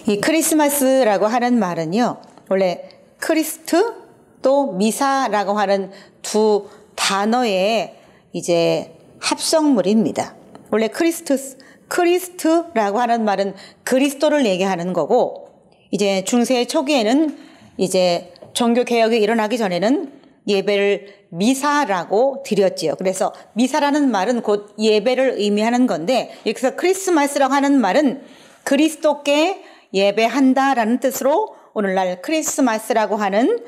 이 크리스마스라고 하는 말은요, 원래 크리스트 또 미사라고 하는 두 단어의 이제 합성물입니다. 원래 크리스트라고 하는 말은 그리스도를 얘기하는 거고, 이제 중세 초기에는 이제 종교 개혁이 일어나기 전에는 예배를 미사라고 드렸지요. 그래서 미사라는 말은 곧 예배를 의미하는 건데, 여기서 크리스마스라고 하는 말은 그리스도께 예배한다라는 뜻으로 오늘날 크리스마스라고 하는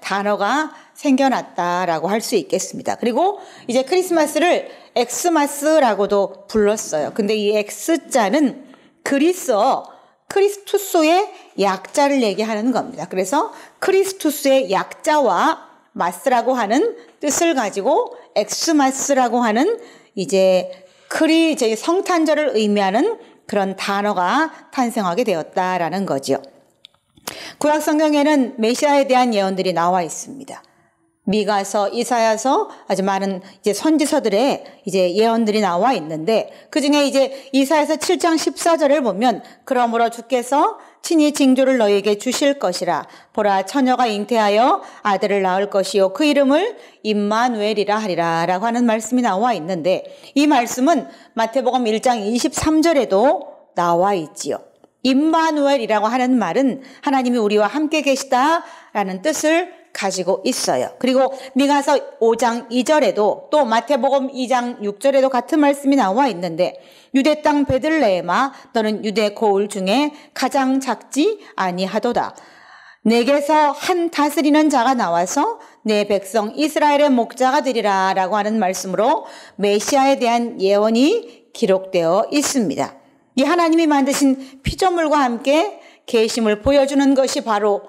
단어가 생겨났다라고 할 수 있겠습니다. 그리고 이제 크리스마스를 엑스마스라고도 불렀어요. 근데 이 X자는 크리스투스의 약자를 얘기하는 겁니다. 그래서 크리스투스의 약자와 마스라고 하는 뜻을 가지고 엑스마스라고 하는 이제 성탄절을 의미하는 그런 단어가 탄생하게 되었다라는 거죠. 구약 성경에는 메시아에 대한 예언들이 나와 있습니다. 미가서, 이사야서, 아주 많은 이제 선지서들의 이제 예언들이 나와 있는데, 그 중에 이제 이사야서 7장 14절을 보면, 그러므로 주께서 친히 징조를 너희에게 주실 것이라. 보라, 처녀가 잉태하여 아들을 낳을 것이요 그 이름을 임마누엘이라 하리라 라고 하는 말씀이 나와 있는데, 이 말씀은 마태복음 1장 23절에도 나와 있지요. 임마누엘이라고 하는 말은 하나님이 우리와 함께 계시다라는 뜻을 가지고 있어요. 그리고 미가서 5장 2절에도 또 마태복음 2장 6절에도 같은 말씀이 나와 있는데, 유대 땅 베들레헴아 너는 유대 고을 중에 가장 작지 아니하도다. 내게서 한 다스리는 자가 나와서 내 백성 이스라엘의 목자가 되리라 라고 하는 말씀으로 메시아에 대한 예언이 기록되어 있습니다. 이 하나님이 만드신 피조물과 함께 계심을 보여주는 것이 바로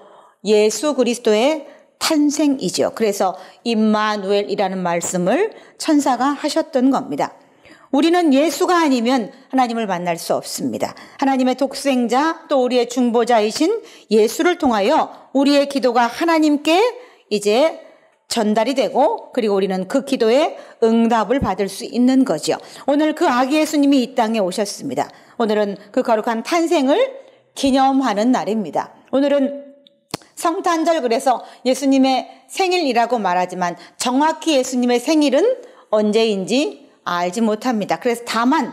예수 그리스도의 탄생이죠. 그래서 임마누엘이라는 말씀을 천사가 하셨던 겁니다. 우리는 예수가 아니면 하나님을 만날 수 없습니다. 하나님의 독생자 또 우리의 중보자이신 예수를 통하여 우리의 기도가 하나님께 이제 전달이 되고, 그리고 우리는 그 기도에 응답을 받을 수 있는 거죠. 오늘 그 아기 예수님이 이 땅에 오셨습니다. 오늘은 그 거룩한 탄생을 기념하는 날입니다. 오늘은 성탄절, 그래서 예수님의 생일이라고 말하지만 정확히 예수님의 생일은 언제인지 알지 못합니다. 그래서 다만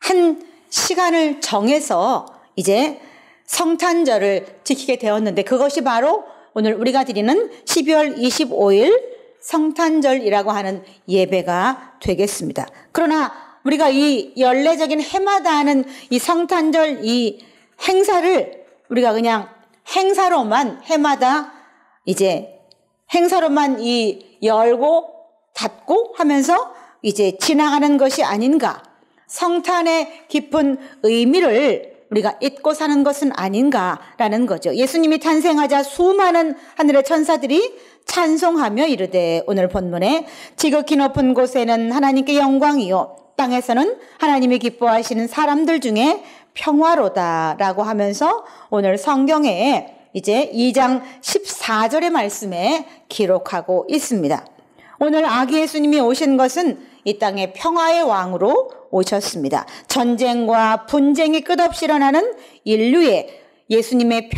한 시간을 정해서 이제 성탄절을 지키게 되었는데, 그것이 바로 오늘 우리가 드리는 12월 25일 성탄절이라고 하는 예배가 되겠습니다. 그러나 우리가 이 연례적인 해마다 하는 이 성탄절 이 행사를 우리가 그냥 행사로만 해마다 이제 행사로만 이 열고 닫고 하면서 이제 지나가는 것이 아닌가, 성탄의 깊은 의미를 우리가 잊고 사는 것은 아닌가라는 거죠. 예수님이 탄생하자 수많은 하늘의 천사들이 찬송하며 이르되, 오늘 본문에 지극히 높은 곳에는 하나님께 영광이요 땅에서는 하나님이 기뻐하시는 사람들 중에 평화로다라고 하면서 오늘 성경에 이제 2장 14절의 말씀에 기록하고 있습니다. 오늘 아기 예수님이 오신 것은 이 땅에 평화의 왕으로 오셨습니다. 전쟁과 분쟁이 끝없이 일어나는 인류의 예수님의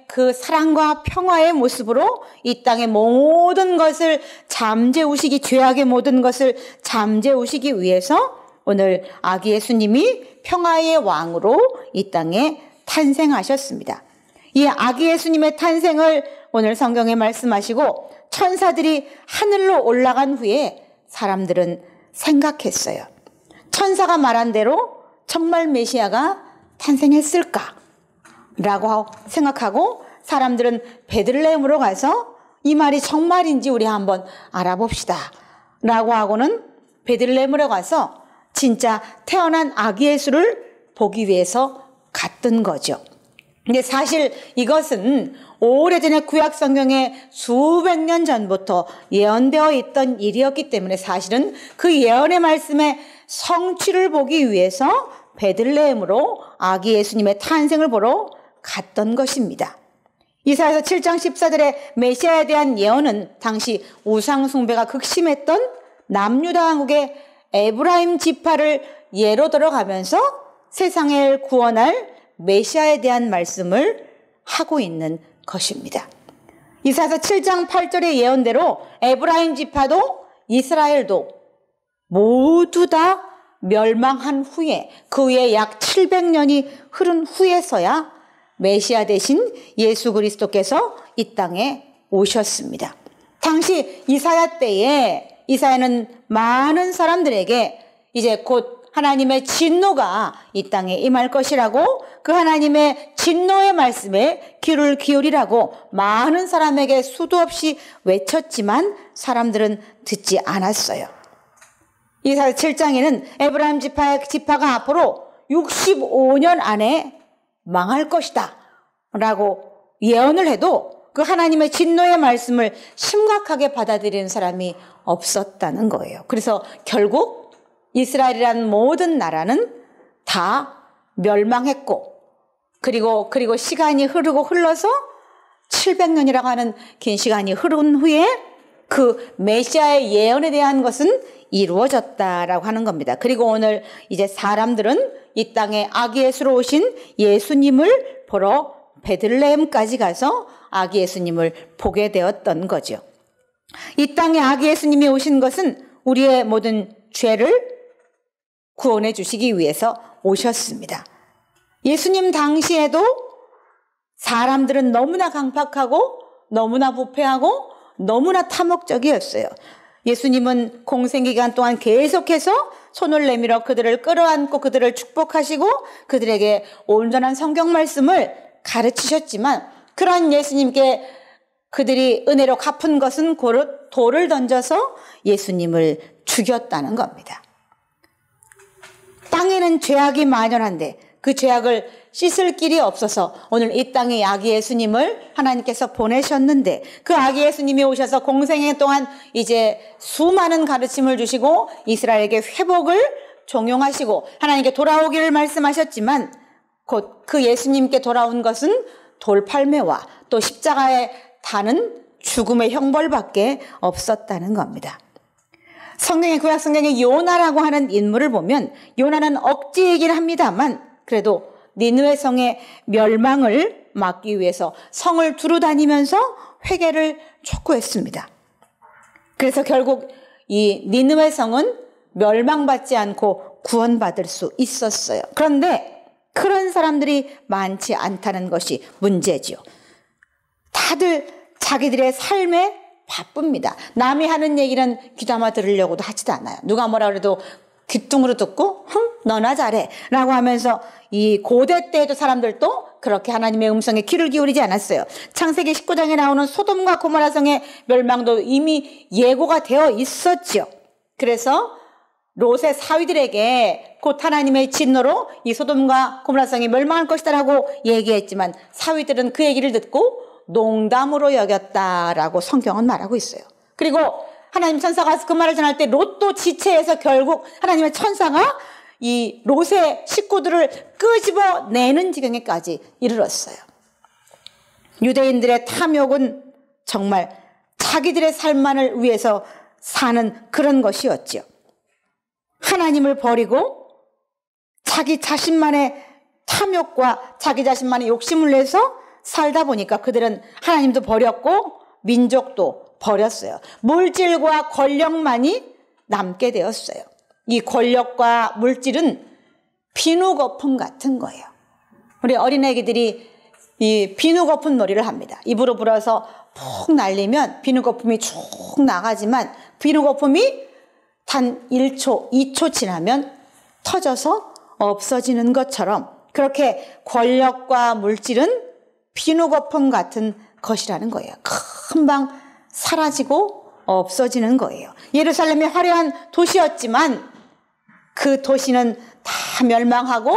그 사랑과 평화의 모습으로 이 땅의 모든 것을 죄악의 모든 것을 잠재우시기 위해서 오늘 아기 예수님이 평화의 왕으로 이 땅에 탄생하셨습니다. 이 아기 예수님의 탄생을 오늘 성경에 말씀하시고, 천사들이 하늘로 올라간 후에 사람들은 생각했어요. 천사가 말한 대로 정말 메시아가 탄생했을까? 라고 생각하고 사람들은 베들레헴으로 가서 이 말이 정말인지 우리 한번 알아봅시다 라고 하고는 베들레헴으로 가서 진짜 태어난 아기 예수를 보기 위해서 갔던 거죠. 근데 사실 이것은 오래전에 구약 성경에 수백 년 전부터 예언되어 있던 일이었기 때문에 사실은 그 예언의 말씀의 성취를 보기 위해서 베들레헴으로 아기 예수님의 탄생을 보러 갔던 것입니다. 이사야서 7장 14절의 메시아에 대한 예언은 당시 우상 숭배가 극심했던 남유다 왕국의 에브라임 지파를 예로 들어가면서 세상을 구원할 메시아에 대한 말씀을 하고 있는 것입니다. 이사야서 7장 8절의 예언대로 에브라임 지파도 이스라엘도 모두 다 멸망한 후에, 그 후에 약 700년이 흐른 후에서야 메시아 대신 예수 그리스도께서 이 땅에 오셨습니다. 당시 이사야 때에 이사야는 많은 사람들에게 이제 곧 하나님의 진노가 이 땅에 임할 것이라고, 그 하나님의 진노의 말씀에 귀를 기울이라고 많은 사람에게 수도 없이 외쳤지만 사람들은 듣지 않았어요. 이사야 7장에는 에브라임 지파가 앞으로 65년 안에 망할 것이다 라고 예언을 해도 그 하나님의 진노의 말씀을 심각하게 받아들이는 사람이 없었다는 거예요. 그래서 결국 이스라엘이라는 모든 나라는 다 멸망했고, 그리고 시간이 흘러서 700년이라고 하는 긴 시간이 흐른 후에 그 메시아의 예언에 대한 것은 이루어졌다라고 하는 겁니다. 그리고 오늘 이제 사람들은 이 땅에 아기 예수로 오신 예수님을 보러 베들레헴까지 가서 아기 예수님을 보게 되었던 거죠. 이 땅에 아기 예수님이 오신 것은 우리의 모든 죄를 구원해 주시기 위해서 오셨습니다. 예수님 당시에도 사람들은 너무나 강팍하고 너무나 부패하고 너무나 탐욕적이었어요. 예수님은 공생기간 동안 계속해서 손을 내밀어 그들을 끌어안고 그들을 축복하시고 그들에게 온전한 성경 말씀을 가르치셨지만, 그러한 예수님께 그들이 은혜로 갚은 것은 고루 돌을 던져서 예수님을 죽였다는 겁니다. 땅에는 죄악이 만연한데 그 죄악을 씻을 길이 없어서 오늘 이 땅에 아기 예수님을 하나님께서 보내셨는데, 그 아기 예수님이 오셔서 공생애 동안 이제 수많은 가르침을 주시고 이스라엘에게 회복을 종용하시고 하나님께 돌아오기를 말씀하셨지만, 곧 그 예수님께 돌아온 것은 돌팔매와 또 십자가에 다는 죽음의 형벌밖에 없었다는 겁니다. 구약 성경에 요나라고 하는 인물을 보면 요나는 억지이긴 합니다만 그래도 니느웨 성의 멸망을 막기 위해서 성을 두루 다니면서 회개를 촉구했습니다. 그래서 결국 이 니느웨 성은 멸망받지 않고 구원받을 수 있었어요. 그런데 그런 사람들이 많지 않다는 것이 문제지요. 다들 자기들의 삶에 바쁩니다. 남이 하는 얘기는 귀담아 들으려고도 하지도 않아요. 누가 뭐라 그래도 귀뚱으로 듣고 너나 잘해 라고 하면서, 이 고대 때에도 사람들도 그렇게 하나님의 음성에 귀를 기울이지 않았어요. 창세기 19장에 나오는 소돔과 고모라 성의 멸망도 이미 예고가 되어 있었죠. 그래서 롯의 사위들에게 곧 하나님의 진노로 이 소돔과 고모라 성이 멸망할 것이다라고 얘기했지만 사위들은 그 얘기를 듣고 농담으로 여겼다라고 성경은 말하고 있어요. 그리고 하나님 천사가 그 말을 전할 때 롯도 지체해서 결국 하나님의 천사가 이 롯의 식구들을 끄집어내는 지경에까지 이르렀어요. 유대인들의 탐욕은 정말 자기들의 삶만을 위해서 사는 그런 것이었죠. 하나님을 버리고 자기 자신만의 탐욕과 자기 자신만의 욕심을 내서 살다 보니까 그들은 하나님도 버렸고 민족도 버렸어요. 물질과 권력만이 남게 되었어요. 이 권력과 물질은 비누거품 같은 거예요. 우리 어린애기들이 이 비누거품 놀이를 합니다. 입으로 불어서 푹 날리면 비누거품이 쭉 나가지만 비누거품이 단 1초, 2초 지나면 터져서 없어지는 것처럼, 그렇게 권력과 물질은 비누거품 같은 것이라는 거예요. 금방 사라지고 없어지는 거예요. 예루살렘이 화려한 도시였지만 그 도시는 다 멸망하고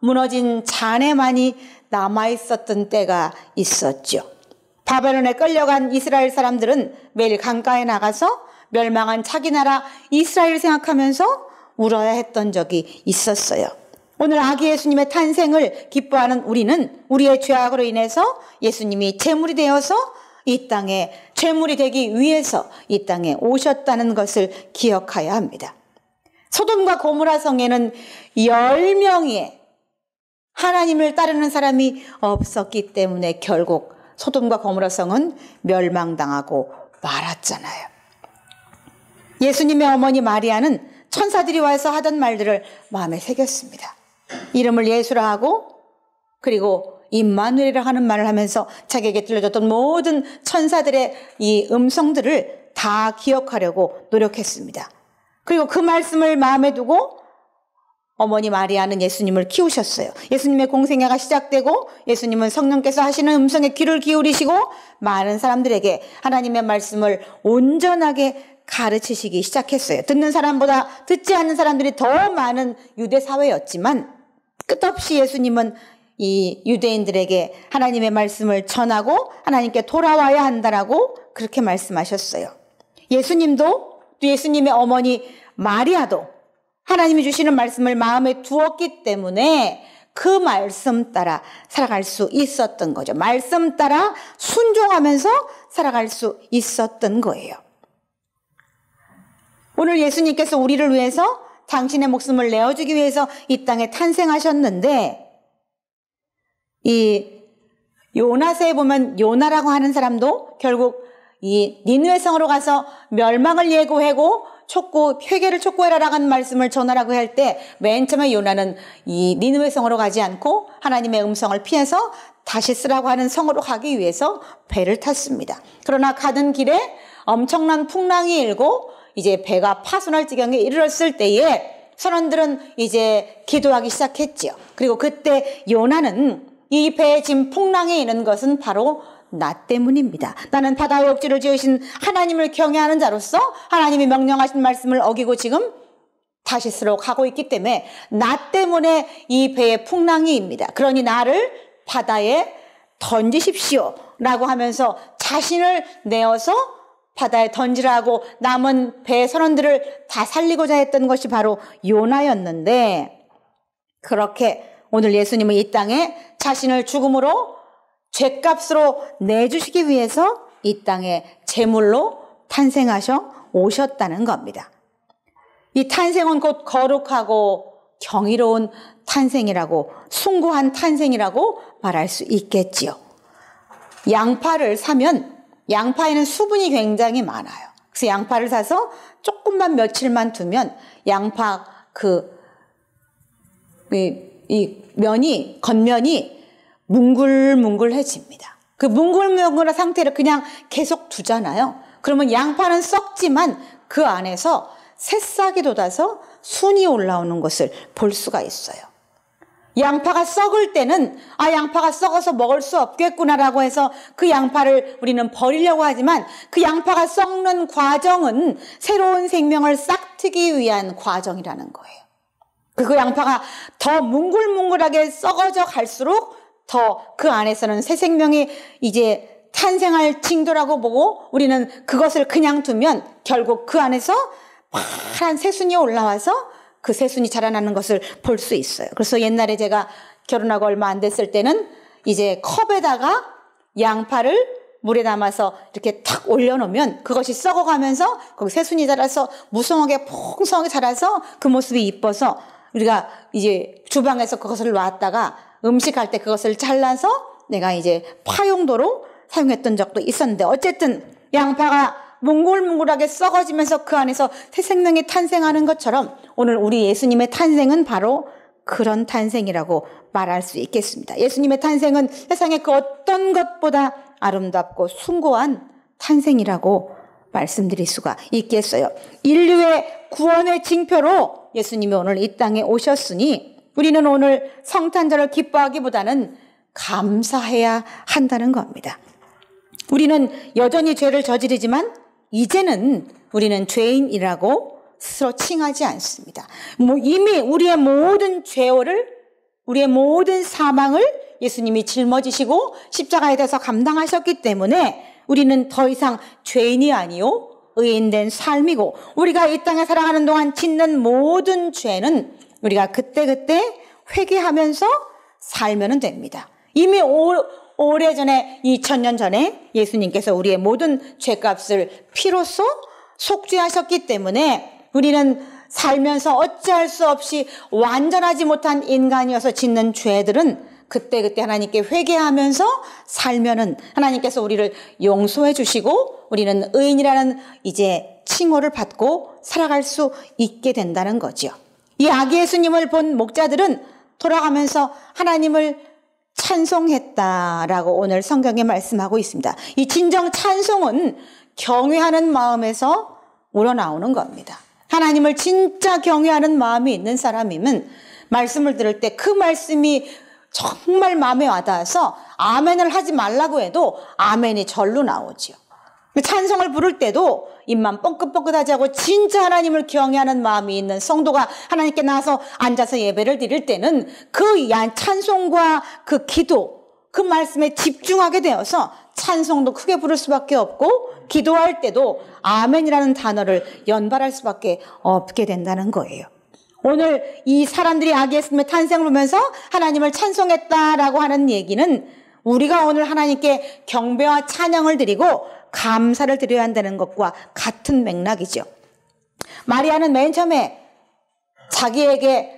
무너진 잔해만이 남아있었던 때가 있었죠. 바벨론에 끌려간 이스라엘 사람들은 매일 강가에 나가서 멸망한 자기 나라 이스라엘을 생각하면서 울어야 했던 적이 있었어요. 오늘 아기 예수님의 탄생을 기뻐하는 우리는 우리의 죄악으로 인해서 예수님이 제물이 되어서 이 땅에 제물이 되기 위해서 이 땅에 오셨다는 것을 기억해야 합니다. 소돔과 고모라 성에는 10명의 하나님을 따르는 사람이 없었기 때문에 결국 소돔과 고모라 성은 멸망당하고 말았잖아요. 예수님의 어머니 마리아는 천사들이 와서 하던 말들을 마음에 새겼습니다. 이름을 예수라 하고 그리고 임마누엘이라 하는 말을 하면서 자기에게 들려줬던 모든 천사들의 이 음성들을 다 기억하려고 노력했습니다. 그리고 그 말씀을 마음에 두고 어머니 마리아는 예수님을 키우셨어요. 예수님의 공생애가 시작되고 예수님은 성령께서 하시는 음성에 귀를 기울이시고 많은 사람들에게 하나님의 말씀을 온전하게 가르치시기 시작했어요. 듣는 사람보다 듣지 않는 사람들이 더 많은 유대 사회였지만 끝없이 예수님은 이 유대인들에게 하나님의 말씀을 전하고 하나님께 돌아와야 한다라고 그렇게 말씀하셨어요. 예수님도 또 예수님의 어머니 마리아도 하나님이 주시는 말씀을 마음에 두었기 때문에 그 말씀 따라 살아갈 수 있었던 거죠. 말씀 따라 순종하면서 살아갈 수 있었던 거예요. 오늘 예수님께서 우리를 위해서 당신의 목숨을 내어주기 위해서 이 땅에 탄생하셨는데 이 요나서에 보면 요나라고 하는 사람도 결국 이 니느웨 성으로 가서 멸망을 예고하고 회개를 촉구해라라고 하는 말씀을 전하라고 할 때 맨 처음에 요나는 이 니느웨 성으로 가지 않고 하나님의 음성을 피해서 다시스라고 하는 성으로 가기 위해서 배를 탔습니다. 그러나 가던 길에 엄청난 풍랑이 일고 이제 배가 파손할 지경에 이르렀을 때에 선원들은 이제 기도하기 시작했지요. 그리고 그때 요나는 이 배에 지금 풍랑이 있는 것은 바로 나 때문입니다. 나는 바다의 억지를 지으신 하나님을 경외하는 자로서 하나님이 명령하신 말씀을 어기고 지금 다시스로 가고 있기 때문에 나 때문에 이 배에 풍랑이입니다. 그러니 나를 바다에 던지십시오 라고 하면서 자신을 내어서 바다에 던지라고 남은 배 선원들을 다 살리고자 했던 것이 바로 요나였는데 그렇게 오늘 예수님은 이 땅에 자신을 죽음으로 죗값으로 내주시기 위해서 이 땅에 제물로 탄생하셔 오셨다는 겁니다. 이 탄생은 곧 거룩하고 경이로운 탄생이라고 숭고한 탄생이라고 말할 수 있겠지요. 양파를 사면 양파에는 수분이 굉장히 많아요. 그래서 양파를 사서 조금만 며칠만 두면 양파 겉면이 뭉글뭉글해집니다. 그 뭉글뭉글한 상태를 그냥 계속 두잖아요. 그러면 양파는 썩지만 그 안에서 새싹이 돋아서 순이 올라오는 것을 볼 수가 있어요. 양파가 썩을 때는 양파가 썩어서 먹을 수 없겠구나라고 해서 그 양파를 우리는 버리려고 하지만 그 양파가 썩는 과정은 새로운 생명을 싹트기 위한 과정이라는 거예요. 그 양파가 더 뭉글뭉글하게 썩어져 갈수록 더 그 안에서는 새 생명이 이제 탄생할 징조라고 보고 우리는 그것을 그냥 두면 결국 그 안에서 파란 새순이 올라와서 그 새순이 자라나는 것을 볼 수 있어요. 그래서 옛날에 제가 결혼하고 얼마 안 됐을 때는 이제 컵에다가 양파를 물에 담아서 이렇게 탁 올려놓으면 그것이 썩어가면서 거기 새순이 자라서 무성하게 풍성하게 자라서 그 모습이 이뻐서 우리가 이제 주방에서 그것을 놨다가 음식할 때 그것을 잘라서 내가 이제 파용도로 사용했던 적도 있었는데 어쨌든 양파가 뭉글뭉글하게 썩어지면서 그 안에서 새 생명이 탄생하는 것처럼 오늘 우리 예수님의 탄생은 바로 그런 탄생이라고 말할 수 있겠습니다. 예수님의 탄생은 세상의 그 어떤 것보다 아름답고 숭고한 탄생이라고 말씀드릴 수가 있겠어요. 인류의 구원의 징표로 예수님이 오늘 이 땅에 오셨으니 우리는 오늘 성탄절을 기뻐하기보다는 감사해야 한다는 겁니다. 우리는 여전히 죄를 저지르지만 이제는 우리는 죄인이라고 스스로 칭하지 않습니다. 이미 우리의 모든 죄를, 우리의 모든 사망을 예수님이 짊어지시고 십자가에 대해서 감당하셨기 때문에 우리는 더 이상 죄인이 아니요 의인된 삶이고 우리가 이 땅에 살아가는 동안 짓는 모든 죄는 우리가 그때그때 회개하면서 살면 됩니다. 이미 오래전에 2000년 전에 예수님께서 우리의 모든 죄값을 피로써 속죄하셨기 때문에 우리는 살면서 어찌할 수 없이 완전하지 못한 인간이어서 짓는 죄들은 그때그때 하나님께 회개하면서 살면은 하나님께서 우리를 용서해 주시고 우리는 의인이라는 이제 칭호를 받고 살아갈 수 있게 된다는 거죠. 이 아기 예수님을 본 목자들은 돌아가면서 하나님을 찬송했다라고 오늘 성경에 말씀하고 있습니다. 이 진정 찬송은 경외하는 마음에서 우러나오는 겁니다. 하나님을 진짜 경외하는 마음이 있는 사람이면 말씀을 들을 때 그 말씀이 정말 마음에 와닿아서 아멘을 하지 말라고 해도 아멘이 절로 나오죠. 찬송을 부를 때도 입만 뻥긋뻥긋하지 않고 진짜 하나님을 경외하는 마음이 있는 성도가 하나님께 나와서 앉아서 예배를 드릴 때는 그 찬송과 그 기도, 그 말씀에 집중하게 되어서 찬송도 크게 부를 수밖에 없고 기도할 때도 아멘이라는 단어를 연발할 수밖에 없게 된다는 거예요. 오늘 이 사람들이 아기 예수님의 탄생을 보면서 하나님을 찬송했다라고 하는 얘기는 우리가 오늘 하나님께 경배와 찬양을 드리고 감사를 드려야 한다는 것과 같은 맥락이죠. 마리아는 맨 처음에 자기에게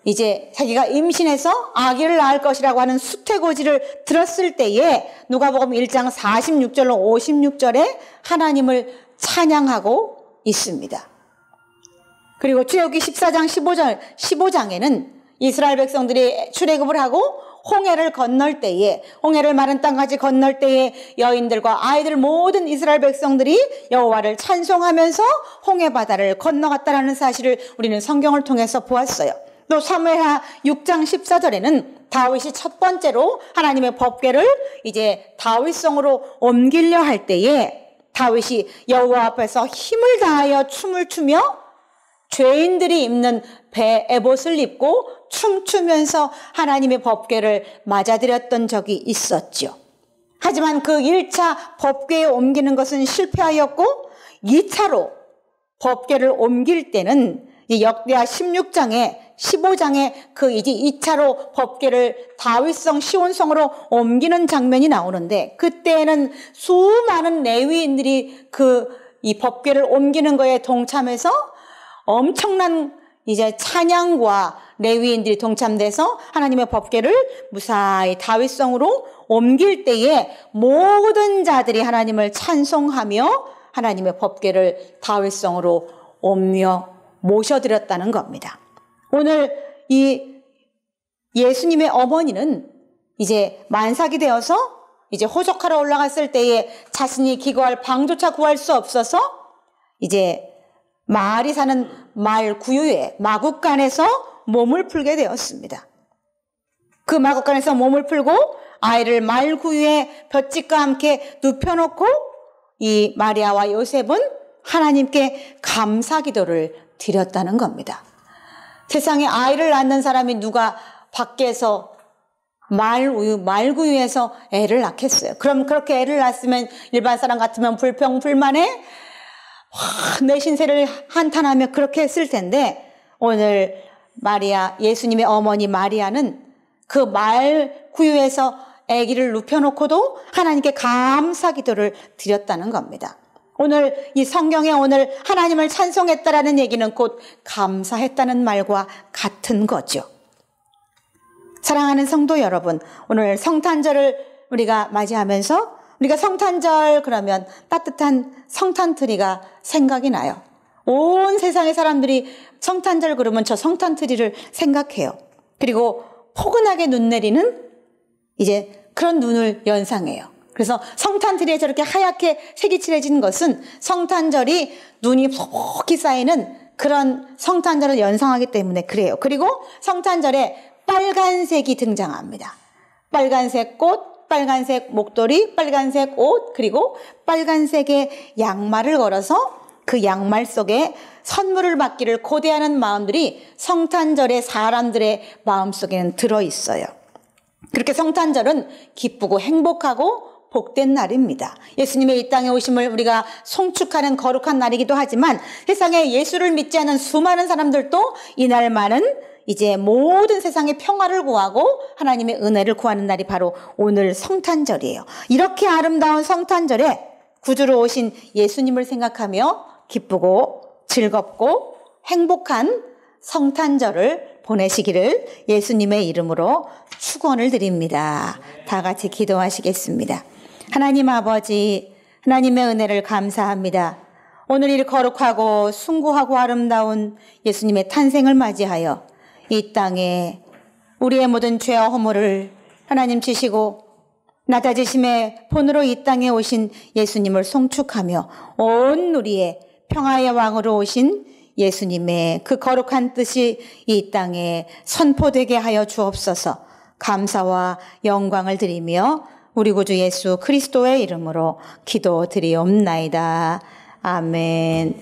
이제 자기가 임신해서 아기를 낳을 것이라고 하는 수태고지를 들었을 때에 누가복음 1장 46절로 56절에 하나님을 찬양하고 있습니다. 그리고 출애굽기 14장 15장에는 이스라엘 백성들이 출애굽을 하고 홍해를 건널 때에 홍해를 마른 땅까지 건널 때에 여인들과 아이들 모든 이스라엘 백성들이 여호와를 찬송하면서 홍해 바다를 건너갔다라는 사실을 우리는 성경을 통해서 보았어요. 또 사무엘하 6장 14절에는 다윗이 첫 번째로 하나님의 법궤를 이제 다윗성으로 옮기려 할 때에 다윗이 여호와 앞에서 힘을 다하여 춤을 추며 죄인들이 입는 에봇을 입고 춤추면서 하나님의 법궤를 맞아들였던 적이 있었죠. 하지만 그 1차 법궤에 옮기는 것은 실패하였고 2차로 법궤를 옮길 때는 역대하 15장에 그 이제 2차로 법궤를 다윗성 시온성으로 옮기는 장면이 나오는데 그때는 수많은 레위인들이 이 법궤를 옮기는 거에 동참해서 엄청난 이제 찬양과 레위인들이 동참돼서 하나님의 법궤를 무사히 다윗성으로 옮길 때에 모든 자들이 하나님을 찬송하며 하나님의 법궤를 다윗성으로 옮겨 모셔드렸다는 겁니다. 오늘 이 예수님의 어머니는 이제 만삭이 되어서 이제 호적하러 올라갔을 때에 자신이 기거할 방조차 구할 수 없어서 이제 마을이 사는 마을 구유에 마구간에서 몸을 풀게 되었습니다. 그 마구간에서 몸을 풀고 아이를 마을 구유에 볏짚과 함께 눕혀놓고 이 마리아와 요셉은 하나님께 감사 기도를 드렸다는 겁니다. 세상에 아이를 낳는 사람이 누가 밖에서 말구유에서 애를 낳겠어요. 그럼 그렇게 애를 낳았으면 일반 사람 같으면 불평불만에 내 신세를 한탄하며 그렇게 했을 텐데 오늘 예수님의 어머니 마리아는 그 말구유에서 아기를 눕혀놓고도 하나님께 감사 기도를 드렸다는 겁니다. 오늘 이 성경에 오늘 하나님을 찬송했다라는 얘기는 곧 감사했다는 말과 같은 거죠. 사랑하는 성도 여러분, 오늘 성탄절을 우리가 맞이하면서 우리가 성탄절 그러면 따뜻한 성탄트리가 생각이 나요. 온 세상의 사람들이 성탄절 그러면 저 성탄트리를 생각해요. 그리고 포근하게 눈 내리는 이제 그런 눈을 연상해요. 그래서 성탄트리에 저렇게 하얗게 색이 칠해진 것은 성탄절이 눈이 폭이 쌓이는 그런 성탄절을 연상하기 때문에 그래요. 그리고 성탄절에 빨간색이 등장합니다. 빨간색 꽃, 빨간색 목도리, 빨간색 옷, 그리고 빨간색의 양말을 걸어서 그 양말 속에 선물을 받기를 고대하는 마음들이 성탄절의 사람들의 마음속에는 들어있어요. 그렇게 성탄절은 기쁘고 행복하고 복된 날입니다. 예수님의 이 땅에 오심을 우리가 송축하는 거룩한 날이기도 하지만 세상에 예수를 믿지 않은 수많은 사람들도 이날만은 이제 모든 세상의 평화를 구하고 하나님의 은혜를 구하는 날이 바로 오늘 성탄절이에요. 이렇게 아름다운 성탄절에 구주로 오신 예수님을 생각하며 기쁘고 즐겁고 행복한 성탄절을 보내시기를 예수님의 이름으로 축원을 드립니다. 다 같이 기도하시겠습니다. 하나님 아버지, 하나님의 은혜를 감사합니다. 오늘 이 거룩하고 숭고하고 아름다운 예수님의 탄생을 맞이하여 이 땅에 우리의 모든 죄와 허물을 하나님 지시고 낮아지심의 본으로 이 땅에 오신 예수님을 송축하며 온 우리의 평화의 왕으로 오신 예수님의 그 거룩한 뜻이 이 땅에 선포되게 하여 주옵소서. 감사와 영광을 드리며 우리 구주 예수 그리스도의 이름으로 기도드리옵나이다. 아멘.